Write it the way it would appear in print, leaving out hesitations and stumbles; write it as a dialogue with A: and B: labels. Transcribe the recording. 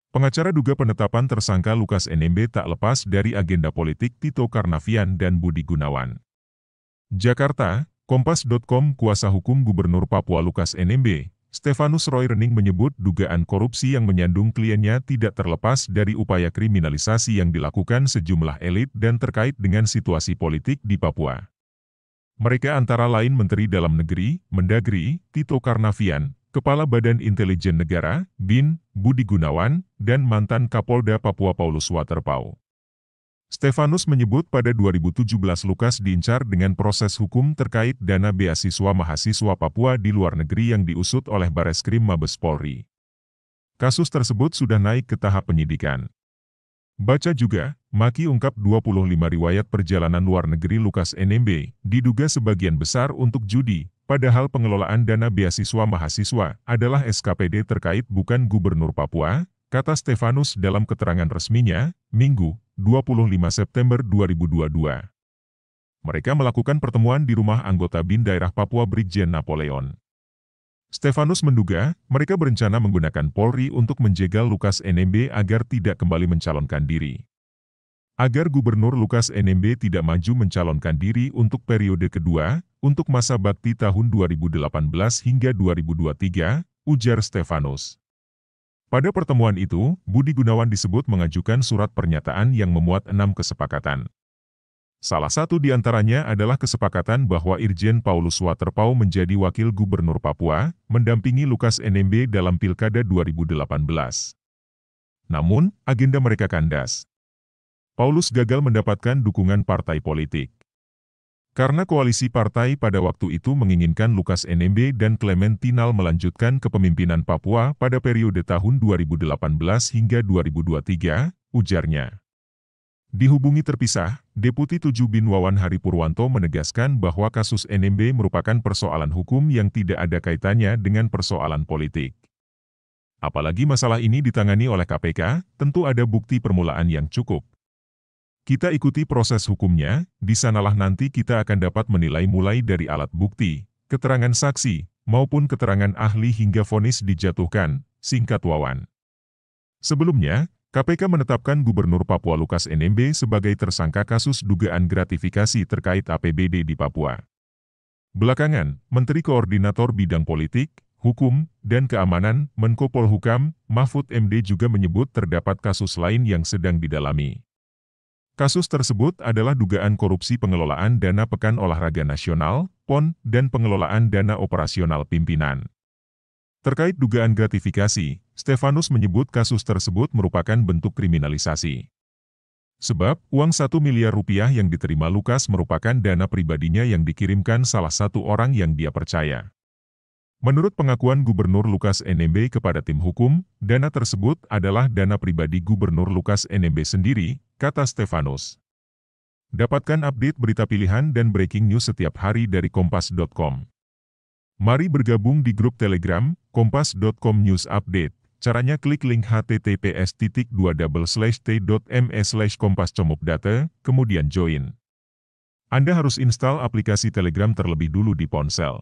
A: Pengacara duga penetapan tersangka Lukas NMB tak lepas dari agenda politik Tito Karnavian dan Budi Gunawan. Jakarta, Kompas.com. Kuasa hukum Gubernur Papua Lukas NMB, Stefanus Roy Rening menyebut dugaan korupsi yang menyandung kliennya tidak terlepas dari upaya kriminalisasi yang dilakukan sejumlah elit dan terkait dengan situasi politik di Papua. Mereka antara lain Menteri Dalam Negeri, Mendagri, Tito Karnavian, Kepala Badan Intelijen Negara, BIN, Budi Gunawan, dan mantan Kapolda Papua Paulus Waterpauw. Stefanus menyebut pada 2017 Lukas diincar dengan proses hukum terkait dana beasiswa mahasiswa Papua di luar negeri yang diusut oleh Bareskrim Mabes Polri. Kasus tersebut sudah naik ke tahap penyidikan. Baca juga, Maki ungkap 25 riwayat perjalanan luar negeri Lukas NMB, diduga sebagian besar untuk judi, padahal pengelolaan dana beasiswa mahasiswa adalah SKPD terkait bukan Gubernur Papua, kata Stefanus dalam keterangan resminya, Minggu, 25 September 2022. Mereka melakukan pertemuan di rumah anggota BIN daerah Papua Brigjen Napoleon. Stefanus menduga, mereka berencana menggunakan Polri untuk menjegal Lukas NMB agar tidak kembali mencalonkan diri. Agar Gubernur Lukas NMB tidak maju mencalonkan diri untuk periode kedua, untuk masa bakti tahun 2018 hingga 2023, ujar Stefanus. Pada pertemuan itu, Budi Gunawan disebut mengajukan surat pernyataan yang memuat 6 kesepakatan. Salah satu di antaranya adalah kesepakatan bahwa Irjen Paulus Waterpauw menjadi Wakil Gubernur Papua, mendampingi Lukas NMB dalam Pilkada 2018. Namun, agenda mereka kandas. Paulus gagal mendapatkan dukungan partai politik. Karena koalisi partai pada waktu itu menginginkan Lukas NMB dan Clementinal melanjutkan kepemimpinan Papua pada periode tahun 2018 hingga 2023, ujarnya. Dihubungi terpisah, Deputi 7 BIN Wawan Hari Purwanto menegaskan bahwa kasus NMB merupakan persoalan hukum yang tidak ada kaitannya dengan persoalan politik. Apalagi masalah ini ditangani oleh KPK, tentu ada bukti permulaan yang cukup. Kita ikuti proses hukumnya, di sanalah nanti kita akan dapat menilai mulai dari alat bukti, keterangan saksi, maupun keterangan ahli hingga vonis dijatuhkan, singkat Wawan. Sebelumnya, KPK menetapkan Gubernur Papua Lukas NMB sebagai tersangka kasus dugaan gratifikasi terkait APBD di Papua. Belakangan, Menteri Koordinator Bidang Politik, Hukum, dan Keamanan, Menko Polhukam, Mahfud MD juga menyebut terdapat kasus lain yang sedang didalami. Kasus tersebut adalah dugaan korupsi pengelolaan dana Pekan Olahraga Nasional, PON, dan pengelolaan dana operasional pimpinan. Terkait dugaan gratifikasi, Stefanus menyebut kasus tersebut merupakan bentuk kriminalisasi. Sebab, uang 1 miliar rupiah yang diterima Lukas merupakan dana pribadinya yang dikirimkan salah satu orang yang dia percaya. Menurut pengakuan Gubernur Lukas NMB kepada tim hukum, dana tersebut adalah dana pribadi Gubernur Lukas NMB sendiri, kata Stefanus. Dapatkan update berita pilihan dan breaking news setiap hari dari Kompas.com. Mari bergabung di grup Telegram, Kompas.com News Update. Caranya klik link https://t.me/kompascomupdata, kemudian join. Anda harus install aplikasi Telegram terlebih dulu di ponsel.